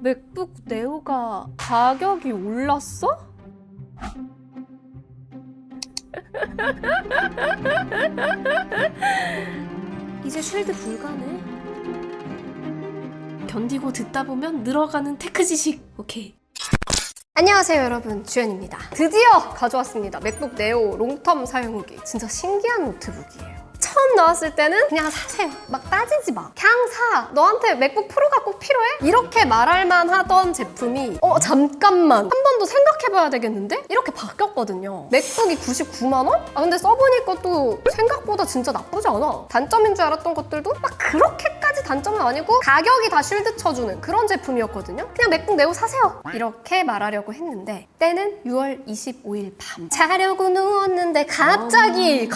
맥북 네오가 가격이 올랐어? 이제 쉴드 불가네. 견디고 듣다 보면 늘어가는 테크 지식. 오케이. 안녕하세요 여러분, 주연입니다. 드디어 가져왔습니다. 맥북 네오 롱텀 사용 후기. 진짜 신기한 노트북이에요. 처음 나왔을 때는 그냥 사세요. 막 따지지 마. 그냥 사. 너한테 맥북 프로가 꼭 필요해? 이렇게 말할만 하던 제품이 잠깐만 한 번 더 생각해봐야 되겠는데? 이렇게 바뀌었거든요. 맥북이 99만 원? 근데 써보니까 또 생각보다 진짜 나쁘지 않아. 단점인 줄 알았던 것들도 막 그렇게까지 단점은 아니고 가격이 다 쉴드 쳐주는 그런 제품이었거든요. 그냥 맥북 네오 사세요. 이렇게 말하려고 했는데 때는 6월 25일 밤. 자려고 누웠는데 갑자기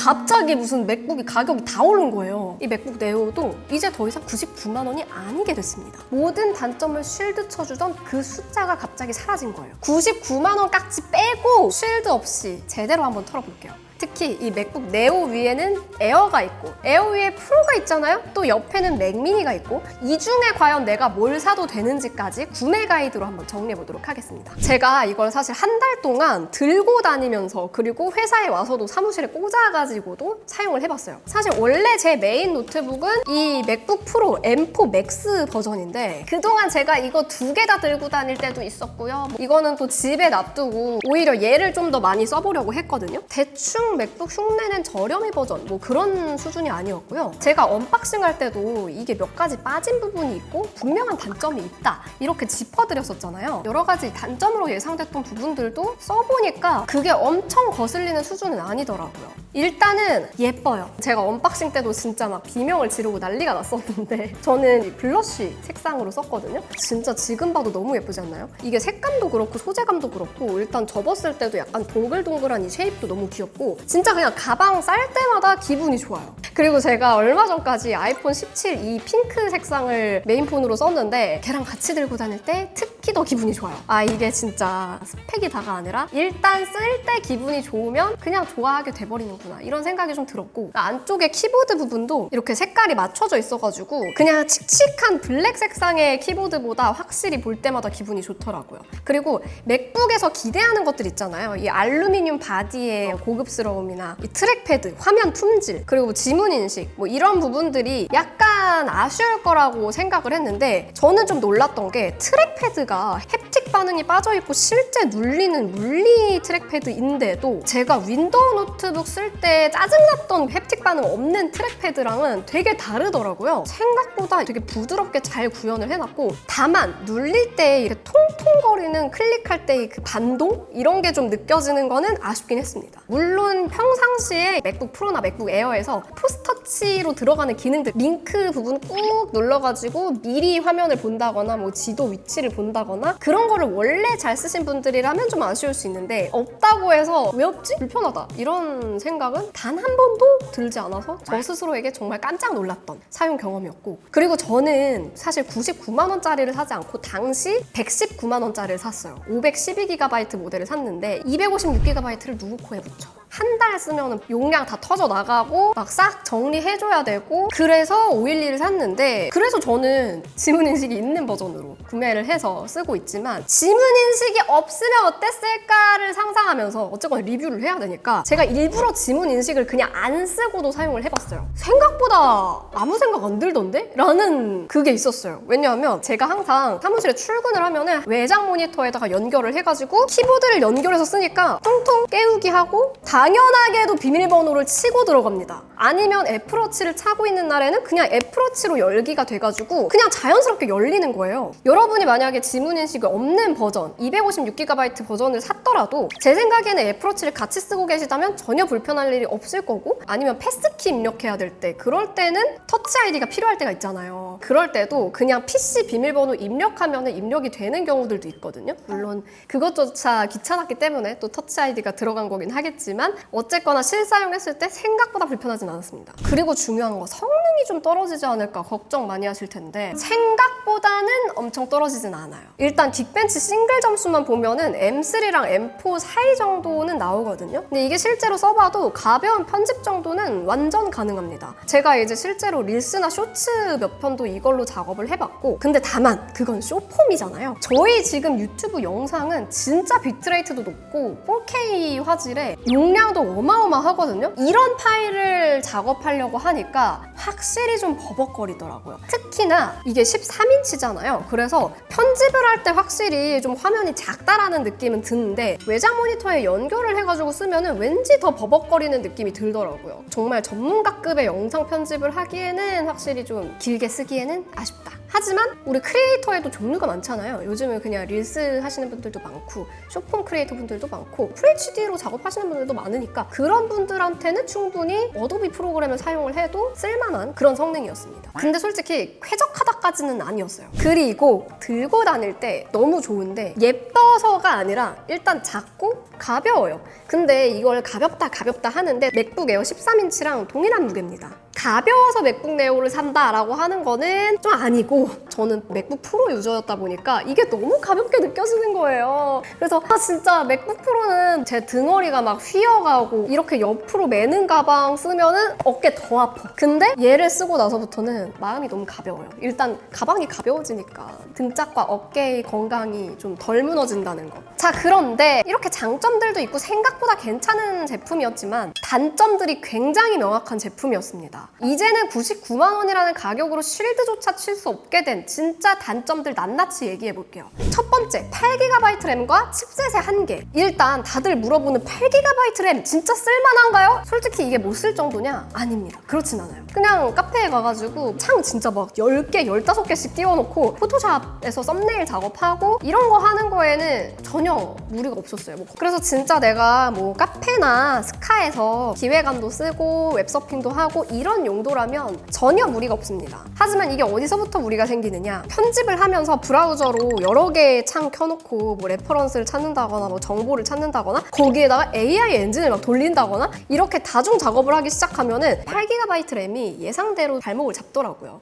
무슨 맥북이 가격이 다 오른 거예요. 이 맥북 네오도 이제 더 이상 99만 원이 아니게 됐습니다. 모든 단점을 쉴드 쳐주던 그 숫자가 갑자기 사라진 거예요. 99만 원 깍지 빼고 쉴드 없이 제대로 한번 털어볼게요. 특히 이 맥북 네오 위에는 에어가 있고 에어 위에 프로가 있잖아요? 또 옆에는 맥미니가 있고 이 중에 과연 내가 뭘 사도 되는지까지 구매 가이드로 한번 정리해보도록 하겠습니다. 제가 이걸 사실 한 달 동안 들고 다니면서 그리고 회사에 와서도 사무실에 꽂아가지고도 사용을 해봤어요. 사실 원래 제 메인 노트북은 이 맥북 프로 M4 맥스 버전인데 그동안 제가 이거 두 개 다 들고 다닐 때도 있었고요. 이거는 또 집에 놔두고 오히려 얘를 좀 더 많이 써보려고 했거든요. 대충 맥북 흉내낸 저렴이 버전 뭐 그런 수준이 아니었고요. 제가 언박싱 할 때도 이게 몇 가지 빠진 부분이 있고 분명한 단점이 있다 이렇게 짚어드렸었잖아요. 여러 가지 단점으로 예상됐던 부분들도 써보니까 그게 엄청 거슬리는 수준은 아니더라고요. 일단은 예뻐요. 제가 언박싱 때도 진짜 막 비명을 지르고 난리가 났었는데 저는 이 블러쉬 색상으로 썼거든요. 진짜 지금 봐도 너무 예쁘지 않나요? 이게 색감도 그렇고 소재감도 그렇고 일단 접었을 때도 약간 동글동글한 이 쉐입도 너무 귀엽고 진짜 그냥 가방 쌀 때마다 기분이 좋아요. 그리고 제가 얼마 전까지 아이폰 17 이 핑크 색상을 메인폰으로 썼는데 걔랑 같이 들고 다닐 때 특히 더 기분이 좋아요. 이게 진짜 스펙이 다가 아니라 일단 쓸 때 기분이 좋으면 그냥 좋아하게 돼버리는구나 이런 생각이 좀 들었고 안쪽에 키보드 부분도 이렇게 색깔이 맞춰져 있어가지고 그냥 칙칙한 블랙 색상의 키보드보다 확실히 볼 때마다 기분이 좋더라고요. 그리고 맥북에서 기대하는 것들 있잖아요. 이 알루미늄 바디의 고급스러움이나 이 트랙패드, 화면 품질, 그리고 지문 인식 뭐 이런 부분들이 약간 아쉬울 거라고 생각을 했는데 저는 좀 놀랐던 게 트랙패드가 햅틱 반응이 빠져있고 실제 눌리는 물리 트랙패드인데도 제가 윈도우 노트북 쓸 때 짜증났던 햅틱 반응 없는 트랙패드랑은 되게 다르더라고요. 생각보다 되게 부드럽게 잘 구현을 해놨고 다만 눌릴 때 이렇게 통통거리는 클릭할 때의 그 반동? 이런 게 좀 느껴지는 거는 아쉽긴 했습니다. 물론 평상시에 맥북 프로나 맥북 에어에서 포스터치로 들어가는 기능들 링크 부분 꾹 눌러가지고 미리 화면을 본다거나 뭐 지도 위치를 본다거나 그런 거를 원래 잘 쓰신 분들이라면 좀 아쉬울 수 있는데 없다고 해서 왜 없지? 불편하다 이런 생각은 단 한 번도 들지 않아서 저 스스로에게 정말 깜짝 놀랐던 사용 경험이었고 그리고 저는 사실 99만 원짜리를 사지 않고 당시 119만 원짜리를 샀어요. 512GB 모델을 샀는데 256GB를 누구 코에 붙여? 한 달 쓰면 용량 다 터져 나가고 막 싹 정리해줘야 되고 그래서 512를 샀는데 그래서 저는 지문인식이 있는 버전으로 구매를 해서 쓰고 있지만 지문인식이 없으면 어땠을까를 상상하면서 어쨌거나 리뷰를 해야 되니까 제가 일부러 지문인식을 그냥 안 쓰고도 사용을 해봤어요. 생각보다 아무 생각 안 들던데? 라는 그게 있었어요. 왜냐하면 제가 항상 사무실에 출근을 하면은 외장 모니터에다가 연결을 해가지고 키보드를 연결해서 쓰니까 퉁퉁 깨우기 하고 당연하게도 비밀번호를 치고 들어갑니다. 아니면 애플워치를 차고 있는 날에는 그냥 애플워치로 열기가 돼가지고 그냥 자연스럽게 열리는 거예요. 여러분이 만약에 지문인식이 없는 버전 256GB 버전을 샀더라도 제 생각에는 애플워치를 같이 쓰고 계시다면 전혀 불편할 일이 없을 거고 아니면 패스키 입력해야 될 때 그럴 때는 터치 아이디가 필요할 때가 있잖아요. 그럴 때도 그냥 PC 비밀번호 입력하면 입력이 되는 경우들도 있거든요. 물론 그것조차 귀찮았기 때문에 또 터치 아이디가 들어간 거긴 하겠지만 어쨌거나 실사용했을 때 생각보다 불편하진 않았습니다. 그 그리고 중요한 거 성능이 좀 떨어지지 않을까 걱정 많이 하실 텐데 생각보다는 엄청 떨어지진 않아요. 일단 긱벤치 싱글 점수만 보면은 M3랑 M4 사이 정도는 나오거든요. 근데 이게 실제로 써봐도 가벼운 편집 정도는 완전 가능합니다. 제가 이제 실제로 릴스나 쇼츠 몇 편도 이걸로 작업을 해봤고 근데 다만 그건 쇼폼이잖아요. 저희 지금 유튜브 영상은 진짜 비트레이트도 높고 4K 화질에 용량도 어마어마하거든요. 이런 파일을 작업하려고 하니까 확실히 좀 버벅거리더라고요. 특히나 이게 13인치잖아요. 그래서 편집을 할 때 확실히 좀 화면이 작다라는 느낌은 드는데 외장 모니터에 연결을 해가지고 쓰면은 왠지 더 버벅거리는 느낌이 들더라고요. 정말 전문가급의 영상 편집을 하기에는 확실히 좀 길게 쓰기에는 아쉽다. 하지만 우리 크리에이터에도 종류가 많잖아요. 요즘은 그냥 릴스 하시는 분들도 많고 숏폼 크리에이터 분들도 많고 FHD로 작업하시는 분들도 많으니까 그런 분들한테는 충분히 어도비 프로그램을 사용을 해도 쓸만한 그런 성능이었습니다. 근데 솔직히 쾌적하다까지는 아니었어요. 그리고 들고 다닐 때 너무 좋은데 예뻐서가 아니라 일단 작고 가벼워요. 근데 이걸 가볍다 하는데 맥북 에어 13인치랑 동일한 무게입니다. 가벼워서 맥북 네오를 산다라고 하는 거는 좀 아니고 저는 맥북 프로 유저였다 보니까 이게 너무 가볍게 느껴지는 거예요. 그래서 진짜 맥북 프로는 제 등허리가 막 휘어가고 이렇게 옆으로 매는 가방 쓰면은 어깨 더 아파. 근데 얘를 쓰고 나서부터는 마음이 너무 가벼워요. 일단 가방이 가벼워지니까 등짝과 어깨의 건강이 좀 덜 무너진다는 거. 자, 그런데 이렇게 장점들도 있고 생각보다 괜찮은 제품이었지만 단점들이 굉장히 명확한 제품이었습니다. 이제는 99만 원이라는 가격으로 쉴드조차 칠 수 없게 된 진짜 단점들 낱낱이 얘기해 볼게요. 첫 번째, 8GB 램과 칩셋의 한계. 일단 다들 물어보는 8GB 램 진짜 쓸만한가요? 솔직히 이게 못 쓸 정도냐? 아닙니다. 그렇진 않아요. 그냥 카페에 가가지고 창 진짜 막 10개, 15개씩 띄워놓고 포토샵에서 썸네일 작업하고 이런 거 하는 거에는 전혀 무리가 없었어요. 그래서 진짜 내가 뭐 카페나 스카에서 기획안도 쓰고 웹서핑도 하고 이런 용도라면 전혀 무리가 없습니다. 하지만 이게 어디서부터 무리가 생기느냐? 편집을 하면서 브라우저로 여러 개의 창 켜놓고 뭐 레퍼런스를 찾는다거나 뭐 정보를 찾는다거나 거기에다가 AI 엔진을 막 돌린다거나 이렇게 다중 작업을 하기 시작하면은 8GB 램이 예상대로 발목을 잡더라고요.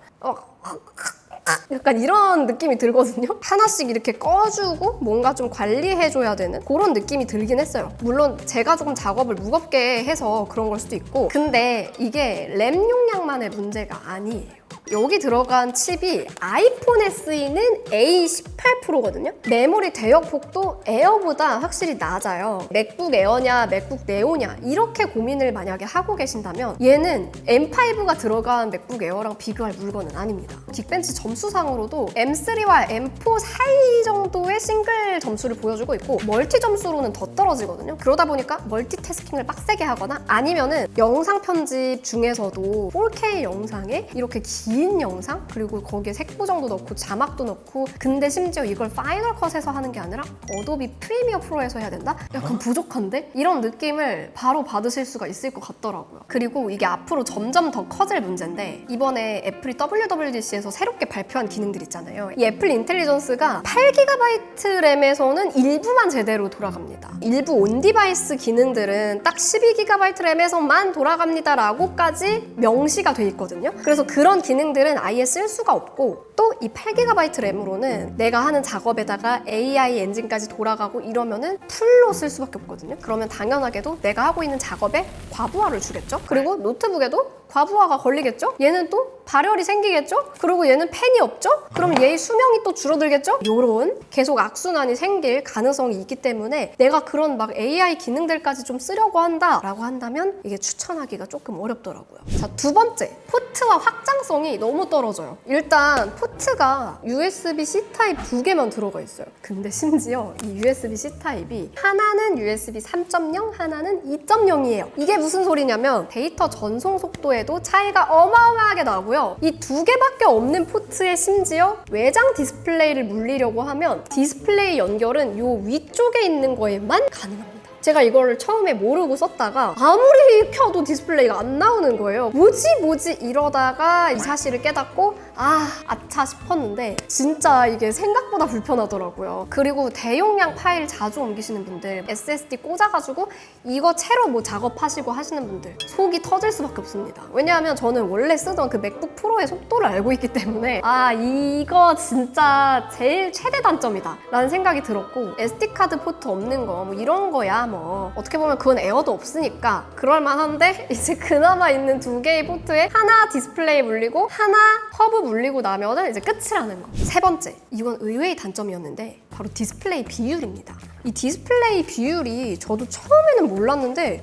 약간 이런 느낌이 들거든요. 하나씩 이렇게 꺼주고 뭔가 좀 관리해줘야 되는 그런 느낌이 들긴 했어요. 물론 제가 조금 작업을 무겁게 해서 그런 걸 수도 있고 근데 이게 램 용량만의 문제가 아니에요. 여기 들어간 칩이 아이폰에 쓰이는 A18 프로거든요. 메모리 대역폭도 에어보다 확실히 낮아요. 맥북 에어냐 맥북 네오냐 이렇게 고민을 만약에 하고 계신다면 얘는 M5가 들어간 맥북 에어랑 비교할 물건은 아닙니다. 긱벤치 점수상으로도 M3와 M4 사이 정도의 싱글 점수를 보여주고 있고 멀티 점수로는 더 떨어지거든요. 그러다 보니까 멀티태스킹을 빡세게 하거나 아니면은 영상 편집 중에서도 4K 영상에 이렇게 긴 영상 그리고 거기에 색보정도 넣고 자막도 넣고 근데 심지어 이걸 파이널 컷에서 하는 게 아니라 어도비 프리미어 프로에서 해야 된다? 약간 부족한데? 이런 느낌을 바로 받으실 수가 있을 것 같더라고요. 그리고 이게 앞으로 점점 더 커질 문제인데 이번에 애플이 WWDC에서 새롭게 발표한 기능들 있잖아요. 이 애플 인텔리전스가 8GB 램에서는 일부만 제대로 돌아갑니다. 일부 온디바이스 기능들은 딱 12GB 램에서만 돌아갑니다 라고까지 명시가 돼 있거든요. 그래서 그런 기능들은 아예 쓸 수가 없고 또 이 8GB 램으로는 내가 하는 작업에다가 AI 엔진까지 돌아가고 이러면은 풀로 쓸 수밖에 없거든요. 그러면 당연하게도 내가 하고 있는 작업에 과부하를 주겠죠. 그리고 노트북에도 과부하가 걸리겠죠? 얘는 또 발열이 생기겠죠? 그리고 얘는 펜이 없죠? 그럼 얘의 수명이 또 줄어들겠죠? 요런 계속 악순환이 생길 가능성이 있기 때문에 내가 그런 막 AI 기능들까지 좀 쓰려고 한다라고 한다면 이게 추천하기가 조금 어렵더라고요. 자, 두 번째, 포트와 확장성이 너무 떨어져요. 일단 포트가 USB-C 타입 2개만 들어가 있어요. 근데 심지어 이 USB-C 타입이 하나는 USB 3.0, 하나는 2.0이에요. 이게 무슨 소리냐면 데이터 전송 속도에도 차이가 어마어마하게 나고요. 이 두 개밖에 없는 포트에 심지어 외장 디스플레이를 물리려고 하면 디스플레이 연결은 요 위쪽에 있는 거에만 가능합니다. 제가 이거를 처음에 모르고 썼다가 아무리 켜도 디스플레이가 안 나오는 거예요. 뭐지 이러다가 이 사실을 깨닫고 아차 싶었는데 진짜 이게 생각보다 불편하더라고요. 그리고 대용량 파일 자주 옮기시는 분들, SSD 꽂아가지고 이거 채로 뭐 작업하시고 하시는 분들 속이 터질 수밖에 없습니다. 왜냐하면 저는 원래 쓰던 그 맥북 프로의 속도를 알고 있기 때문에 이거 진짜 제일 최대 단점이다 라는 생각이 들었고, SD카드 포트 없는 거 뭐 이런 거야 뭐 어떻게 보면 그건 에어도 없으니까 그럴만한데, 이제 그나마 있는 2개의 포트에 하나 디스플레이 물리고 하나 허브 물리고 나면은 이제 끝이라는 거. 세 번째, 이건 의외의 단점이었는데 바로 디스플레이 비율입니다. 이 디스플레이 비율이 저도 처음에는 몰랐는데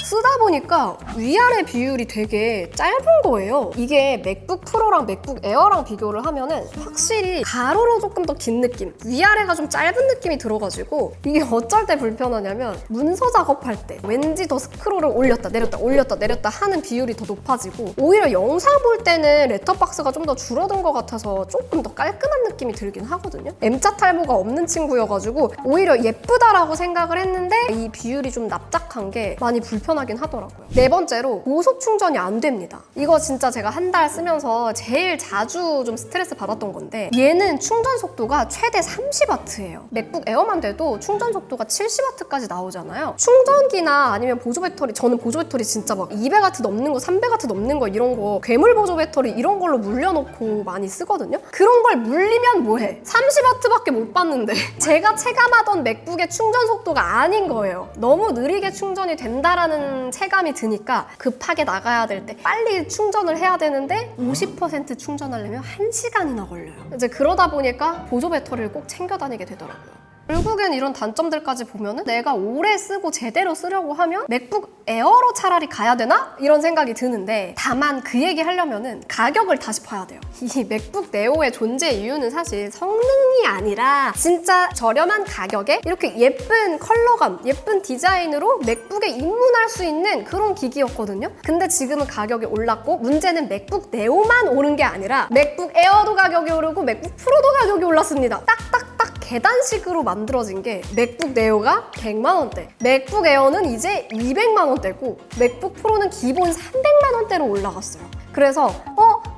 쓰다 보니까 위아래 비율이 되게 짧은 거예요. 이게 맥북 프로랑 맥북 에어랑 비교를 하면은 확실히 가로로 조금 더 긴 느낌, 위아래가 좀 짧은 느낌이 들어가지고 이게 어쩔 때 불편하냐면 문서 작업할 때 왠지 더 스크롤을 올렸다 내렸다 하는 비율이 더 높아지고, 오히려 영상 볼 때는 레터박스가 좀 더 줄어든 것 같아서 조금 더 깔끔한 느낌이 들긴 하거든요. M자 탈모가 없는 친구여가지고 오히려 예쁘다라고 생각을 했는데 이 비율이 좀 납작한 게 많이 불편하긴 하더라고요. 네 번째로 고속 충전이 안 됩니다. 이거 진짜 제가 한 달 쓰면서 제일 자주 좀 스트레스 받았던 건데, 얘는 충전 속도가 최대 30W예요. 맥북 에어만 돼도 충전 속도가 70W까지 나오잖아요. 충전기나 아니면 보조 배터리, 저는 보조 배터리 진짜 막 200W 넘는 거, 300W 넘는 거 이런 거 괴물 보조 배터리 이런 걸로 물려놓고 많이 쓰거든요. 그런 걸 물리면 뭐해? 30W밖에 못 받는데 제가 체감하던 맥북의 충전 속도가 아닌 거예요. 너무 느리게 충전이 된다라는 체감이 드니까 급하게 나가야 될 때 빨리 충전을 해야 되는데 50% 충전하려면 1시간이나 걸려요. 이제 그러다 보니까 보조 배터리를 꼭 챙겨 다니게 되더라고요. 결국엔 이런 단점들까지 보면은 내가 오래 쓰고 제대로 쓰려고 하면 맥북 에어로 차라리 가야 되나? 이런 생각이 드는데, 다만 그 얘기 하려면은 가격을 다시 봐야 돼요. 이 맥북 네오의 존재 이유는 사실 성능이 아니라 진짜 저렴한 가격에 이렇게 예쁜 컬러감, 예쁜 디자인으로 맥북에 입문할 수 있는 그런 기기였거든요. 근데 지금은 가격이 올랐고, 문제는 맥북 네오만 오른 게 아니라 맥북 에어도 가격이 오르고 맥북 프로도 가격이 올랐습니다. 딱딱딱 계단식으로 만들어진 게 맥북 네오가 100만 원대, 맥북 에어는 이제 200만 원대고 맥북 프로는 기본 300만 원대로 올라갔어요. 그래서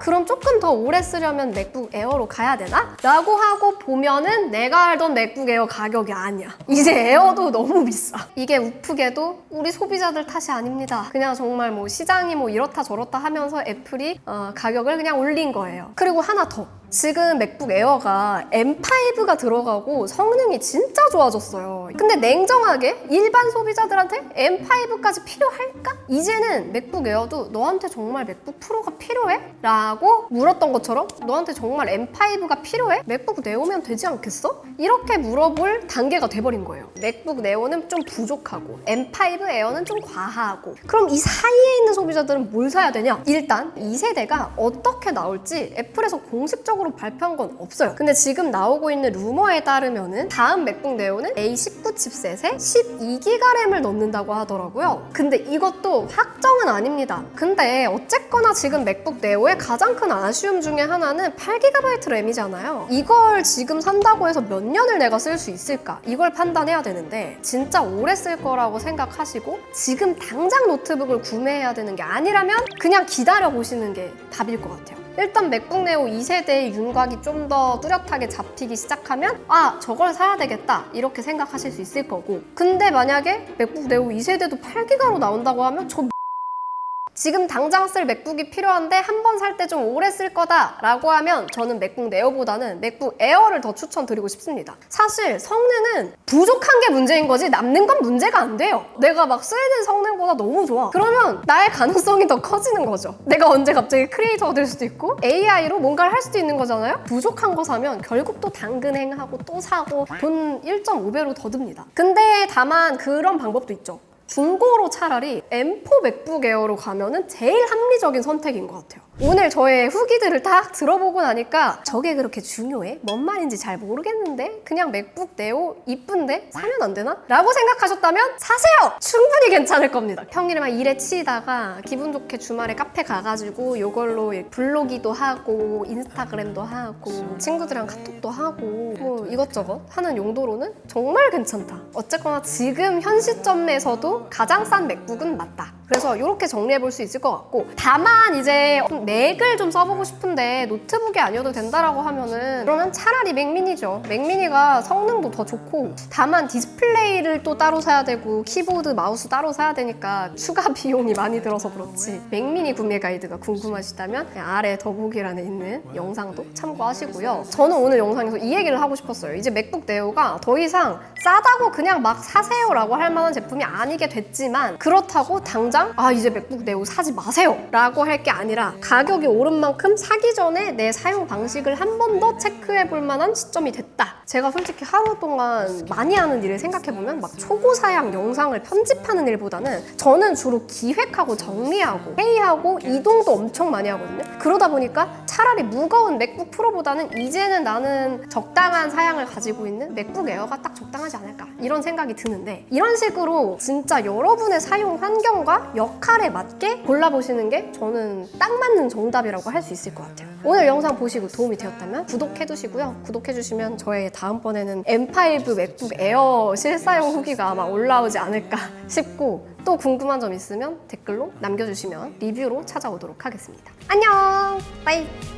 그럼 조금 더 오래 쓰려면 맥북 에어로 가야 되나? 라고 하고 보면은 내가 알던 맥북 에어 가격이 아니야. 이제 에어도 너무 비싸. 이게 우프게도 우리 소비자들 탓이 아닙니다. 그냥 정말 뭐 시장이 뭐 이렇다 저렇다 하면서 애플이 가격을 그냥 올린 거예요. 그리고 하나 더. 지금 맥북 에어가 M5가 들어가고 성능이 진짜 좋아졌어요. 근데 냉정하게 일반 소비자들한테 M5까지 필요할까? 이제는 맥북 에어도 너한테 정말 맥북 프로가 필요해? 라고 물었던 것처럼 너한테 정말 M5가 필요해? 맥북 네오면 되지 않겠어? 이렇게 물어볼 단계가 돼버린 거예요. 맥북 네오는 좀 부족하고 M5 에어는 좀 과하고, 그럼 이 사이에 있는 소비자들은 뭘 사야 되냐? 일단 2세대가 어떻게 나올지 애플에서 공식적으로 발표한 건 없어요. 근데 지금 나오고 있는 루머에 따르면은 다음 맥북 네오는 A19 칩셋에 12기가 램을 넣는다고 하더라고요. 근데 이것도 확정은 아닙니다. 근데 어쨌거나 지금 맥북 네오의 가장 큰 아쉬움 중에 하나는 8GB 램이잖아요. 이걸 지금 산다고 해서 몇 년을 내가 쓸 수 있을까? 이걸 판단해야 되는데, 진짜 오래 쓸 거라고 생각하시고 지금 당장 노트북을 구매해야 되는 게 아니라면 그냥 기다려 보시는 게 답일 것 같아요. 일단 맥북 네오 2세대의 윤곽이 좀 더 뚜렷하게 잡히기 시작하면 저걸 사야 되겠다 이렇게 생각하실 수 있을 거고, 근데 만약에 맥북 네오 2세대도 8기가로 나온다고 하면 지금 당장 쓸 맥북이 필요한데 한 번 살 때 좀 오래 쓸 거다 라고 하면 저는 맥북 네오보다는 맥북 에어를 더 추천드리고 싶습니다. 사실 성능은 부족한 게 문제인 거지 남는 건 문제가 안 돼요. 내가 막 쓰는 성능보다 너무 좋아. 그러면 나의 가능성이 더 커지는 거죠. 내가 언제 갑자기 크리에이터가 될 수도 있고 AI로 뭔가를 할 수도 있는 거잖아요. 부족한 거 사면 결국 또 당근행하고 또 사고 돈 1.5배로 더 듭니다. 근데 다만 그런 방법도 있죠. 중고로 차라리 M4 맥북 에어로 가면은 제일 합리적인 선택인 것 같아요. 오늘 저의 후기들을 딱 들어보고 나니까 저게 그렇게 중요해? 뭔 말인지 잘 모르겠는데? 그냥 맥북 네오 이쁜데? 사면 안 되나? 라고 생각하셨다면 사세요! 충분히 괜찮을 겁니다. 평일에 막 일에 치이다가 기분 좋게 주말에 카페 가가지고 이걸로 블로기도 하고 인스타그램도 하고 친구들이랑 카톡도 하고 뭐 이것저것 하는 용도로는 정말 괜찮다. 어쨌거나 지금 현 시점에서도 가장 싼 맥북은 맞다. 그래서 이렇게 정리해 볼 수 있을 것 같고, 다만 이제 맥을 좀 써보고 싶은데 노트북이 아니어도 된다라고 하면은 그러면 차라리 맥미니죠. 맥미니가 성능도 더 좋고, 다만 디스플레이를 또 따로 사야 되고 키보드 마우스 따로 사야 되니까 추가 비용이 많이 들어서 그렇지, 맥미니 구매 가이드가 궁금하시다면 아래 더보기란에 있는 영상도 참고하시고요. 저는 오늘 영상에서 이 얘기를 하고 싶었어요. 이제 맥북 네오가 더 이상 싸다고 그냥 막 사세요 라고 할 만한 제품이 아니게 됐지만, 그렇다고 당장 이제 맥북 네오 사지 마세요 라고 할 게 아니라 가격이 오른 만큼 사기 전에 내 사용 방식을 한 번 더 체크해 볼 만한 시점이 됐다. 제가 솔직히 하루 동안 많이 하는 일을 생각해보면 막 초고 사양 영상을 편집하는 일보다는 저는 주로 기획하고 정리하고 회의하고 이동도 엄청 많이 하거든요. 그러다 보니까 차라리 무거운 맥북 프로보다는 이제는 나는 적당한 사양을 가지고 있는 맥북 에어가 딱 적당하지 않을까, 이런 생각이 드는데, 이런 식으로 진짜 여러분의 사용 환경과 역할에 맞게 골라보시는 게 저는 딱 맞는 정답이라고 할 수 있을 것 같아요. 오늘 영상 보시고 도움이 되었다면 구독해주시고요. 구독해주시면 저의 다음번에는 M5 맥북 에어 실사용 후기가 아마 올라오지 않을까 싶고, 또 궁금한 점 있으면 댓글로 남겨주시면 리뷰로 찾아오도록 하겠습니다. 안녕! 빠이!